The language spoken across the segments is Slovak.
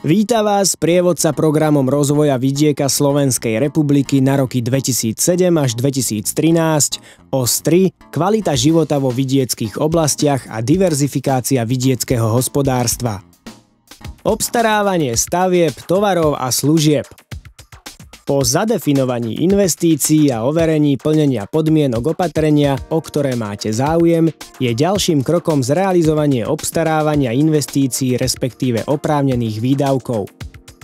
Víta vás sprievodca programom rozvoja vidieka Slovenskej republiky na roky 2007 až 2013, OS 3, kvalita života vo vidieckých oblastiach a diverzifikácia vidieckého hospodárstva. Obstarávanie stavieb, tovarov a služieb. Po zadefinovaní investícií a overení plnenia podmienok opatrenia, o ktoré máte záujem, je ďalším krokom zrealizovanie obstarávania investícií respektíve oprávnených výdavkov.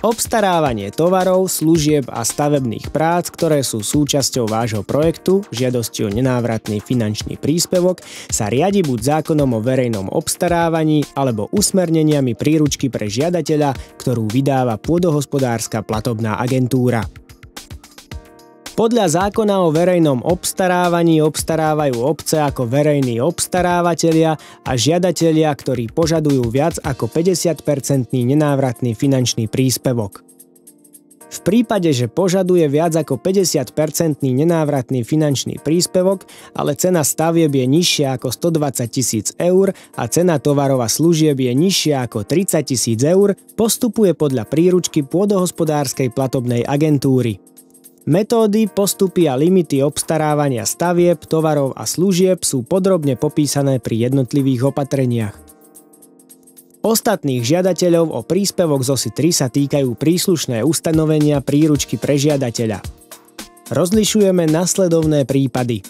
Obstarávanie tovarov, služieb a stavebných prác, ktoré sú súčasťou vášho projektu, žiadosti o nenávratný finančný príspevok, sa riadi buď zákonom o verejnom obstarávaní alebo usmerneniami príručky pre žiadateľa, ktorú vydáva Pôdohospodárska platobná agentúra. Podľa zákona o verejnom obstarávaní obstarávajú obce ako verejní obstarávatelia a žiadatelia, ktorí požadujú viac ako 50% nenávratný finančný príspevok. V prípade, že požaduje viac ako 50% nenávratný finančný príspevok, ale cena stavieb je nižšia ako 120 000 eur a cena tovarov a služieb je nižšia ako 30 000 eur, postupuje podľa príručky Pôdohospodárskej platobnej agentúry. Metódy, postupy a limity obstarávania stavieb, tovarov a služieb sú podrobne popísané pri jednotlivých opatreniach. Ostatných žiadateľov o príspevok z OSI 3 sa týkajú príslušné ustanovenia príručky pre žiadateľa. Rozlišujeme nasledovné prípady.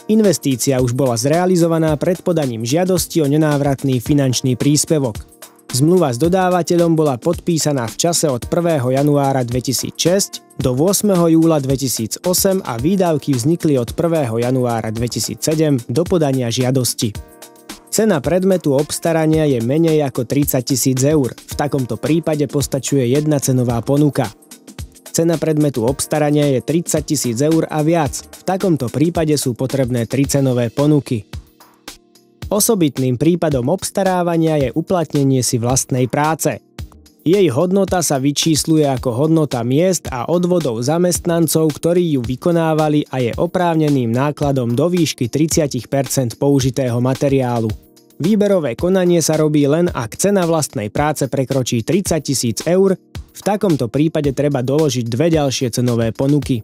Investícia už bola zrealizovaná pred podaním žiadosti o nenávratný finančný príspevok. Zmluva s dodávateľom bola podpísaná v čase od 1. januára 2006 do 8. júla 2008 a výdavky vznikli od 1. januára 2007 do podania žiadosti. Cena predmetu obstarania je menej ako 30 000 eur. V takomto prípade postačuje jedna cenová ponuka. Cena predmetu obstarania je 30 000 eur a viac. V takomto prípade sú potrebné 3 cenové ponuky. Osobitným prípadom obstarávania je uplatnenie si vlastnej práce. Jej hodnota sa vyčísluje ako hodnota miest a odvodov zamestnancov, ktorí ju vykonávali a je oprávneným nákladom do výšky 30% použitého materiálu. Výberové konanie sa robí len ak cena vlastnej práce prekročí 30 000 eur, v takomto prípade treba doložiť dve ďalšie cenové ponuky.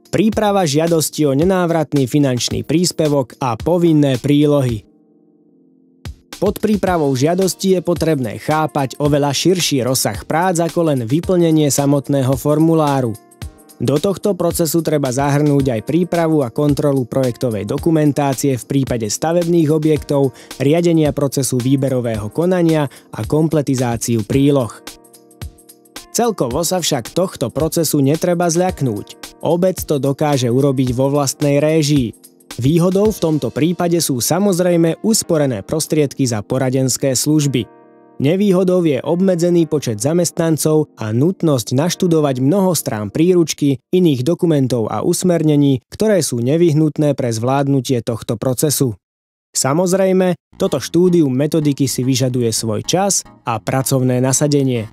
Príprava žiadosti o nenávratný finančný príspevok a povinné prílohy. Pod prípravou žiadosti je potrebné chápať oveľa širší rozsah prác ako len vyplnenie samotného formuláru. Do tohto procesu treba zahrnúť aj prípravu a kontrolu projektovej dokumentácie v prípade stavebných objektov, riadenia procesu výberového konania a kompletizáciu príloh. Celkovo sa však tohto procesu netreba zľaknúť. Obec to dokáže urobiť vo vlastnej réžii. Výhodou v tomto prípade sú samozrejme usporené prostriedky za poradenské služby. Nevýhodou je obmedzený počet zamestnancov a nutnosť naštudovať mnoho strán príručky, iných dokumentov a usmernení, ktoré sú nevyhnutné pre zvládnutie tohto procesu. Samozrejme, toto štúdium metodiky si vyžaduje svoj čas a pracovné nasadenie.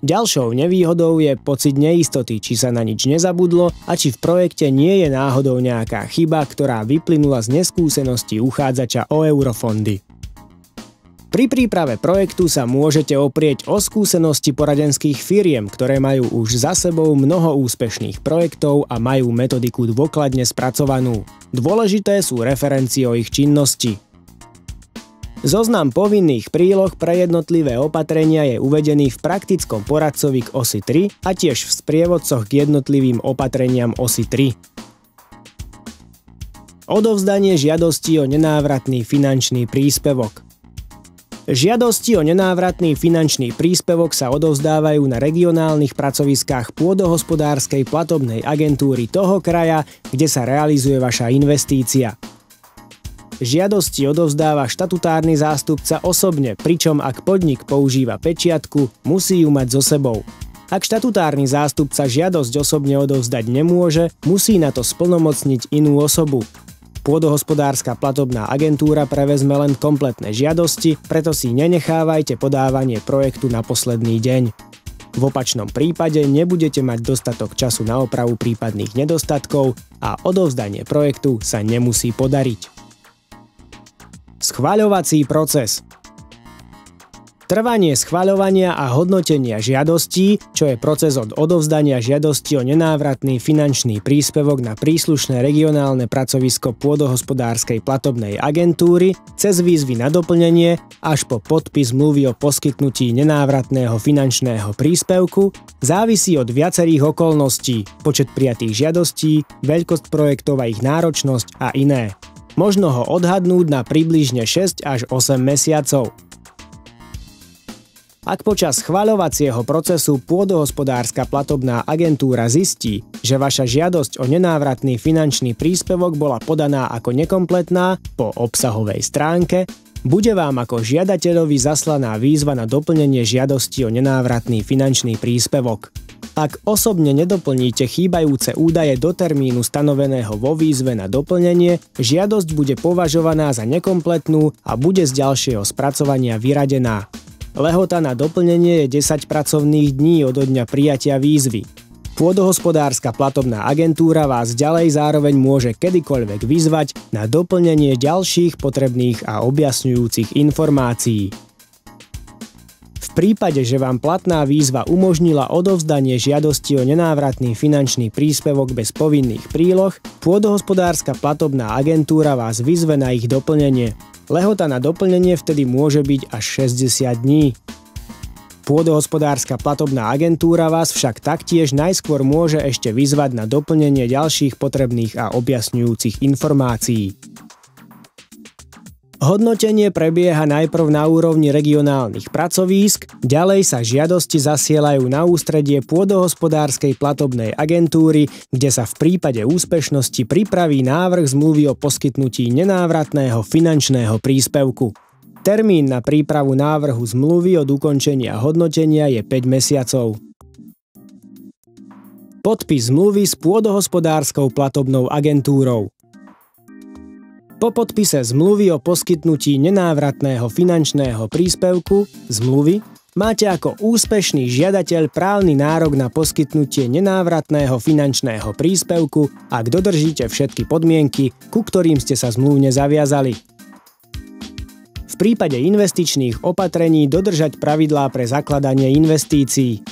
Ďalšou nevýhodou je pocit neistoty, či sa na nič nezabudlo a či v projekte nie je náhodou nejaká chyba, ktorá vyplynula z neskúsenosti uchádzača o eurofondy. Pri príprave projektu sa môžete oprieť o skúsenosti poradenských firiem, ktoré majú už za sebou mnoho úspešných projektov a majú metodiku dôkladne spracovanú. Dôležité sú referencie o ich činnosti. Zoznam povinných príloh pre jednotlivé opatrenia je uvedený v praktickom poradcovi k OSI 3 a tiež v sprievodcoch k jednotlivým opatreniam OSI 3. Odovzdanie žiadosti o nenávratný finančný príspevok. Žiadosti o nenávratný finančný príspevok sa odovzdávajú na regionálnych pracoviskách Pôdohospodárskej platobnej agentúry toho kraja, kde sa realizuje vaša investícia. Žiadosti odovzdáva štatutárny zástupca osobne, pričom ak podnik používa pečiatku, musí ju mať so sebou. Ak štatutárny zástupca žiadosť osobne odovzdať nemôže, musí na to splnomocniť inú osobu. Pôdohospodárska platobná agentúra prevezme len kompletné žiadosti, preto si nenechávajte podávanie projektu na posledný deň. V opačnom prípade nebudete mať dostatok času na opravu prípadných nedostatkov a odovzdanie projektu sa nemusí podariť. Schvaľovací proces. Trvanie schvaľovania a hodnotenia žiadostí, čo je proces od odovzdania žiadosti o nenávratný finančný príspevok na príslušné regionálne pracovisko pôdohospodárskej platobnej agentúry, cez výzvy na doplnenie až po podpis zmluvy o poskytnutí nenávratného finančného príspevku, závisí od viacerých okolností, počet prijatých žiadostí, veľkosť projektov a ich náročnosť a iné. Možno ho odhadnúť na približne 6 až 8 mesiacov. Ak počas schvaľovacieho procesu pôdohospodárska platobná agentúra zistí, že vaša žiadosť o nenávratný finančný príspevok bola podaná ako nekompletná po obsahovej stránke, bude vám ako žiadateľovi zaslaná výzva na doplnenie žiadosti o nenávratný finančný príspevok. Ak osobne nedoplníte chýbajúce údaje do termínu stanoveného vo výzve na doplnenie, žiadosť bude považovaná za nekompletnú a bude z ďalšieho spracovania vyradená. Lehota na doplnenie je 10 pracovných dní odo dňa prijatia výzvy. Pôdohospodárska platobná agentúra vás ďalej zároveň môže kedykoľvek vyzvať na doplnenie ďalších potrebných a objasňujúcich informácií. V prípade, že vám platná výzva umožnila odovzdanie žiadosti o nenávratný finančný príspevok bez povinných príloh, pôdohospodárska platobná agentúra vás vyzve na ich doplnenie. Lehota na doplnenie vtedy môže byť až 60 dní. Pôdohospodárska platobná agentúra vás však taktiež najskôr môže ešte vyzvať na doplnenie ďalších potrebných a objasňujúcich informácií. Hodnotenie prebieha najprv na úrovni regionálnych pracovísk, ďalej sa žiadosti zasielajú na ústredie pôdohospodárskej platobnej agentúry, kde sa v prípade úspešnosti pripraví návrh zmluvy o poskytnutí nenávratného finančného príspevku. Termín na prípravu návrhu zmluvy od ukončenia hodnotenia je 5 mesiacov. Podpis zmluvy s pôdohospodárskou platobnou agentúrou. Po podpise zmluvy o poskytnutí nenávratného finančného príspevku zmluvy máte ako úspešný žiadateľ právny nárok na poskytnutie nenávratného finančného príspevku, ak dodržíte všetky podmienky, ku ktorým ste sa zmluvne zaviazali. V prípade investičných opatrení dodržať pravidlá pre zakladanie investícií.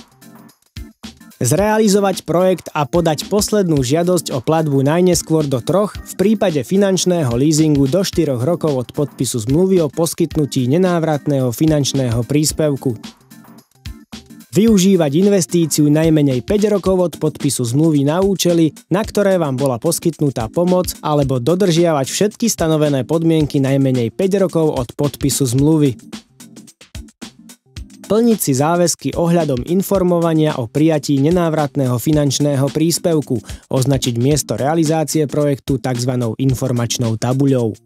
Zrealizovať projekt a podať poslednú žiadosť o platbu najneskôr do 3, v prípade finančného leasingu do 4 rokov od podpisu zmluvy o poskytnutí nenávratného finančného príspevku. Využívať investíciu najmenej 5 rokov od podpisu zmluvy na účely, na ktoré vám bola poskytnutá pomoc, alebo dodržiavať všetky stanovené podmienky najmenej 5 rokov od podpisu zmluvy. Plniť si záväzky ohľadom informovania o prijatí nenávratného finančného príspevku, označiť miesto realizácie projektu tzv. Informačnou tabuľou.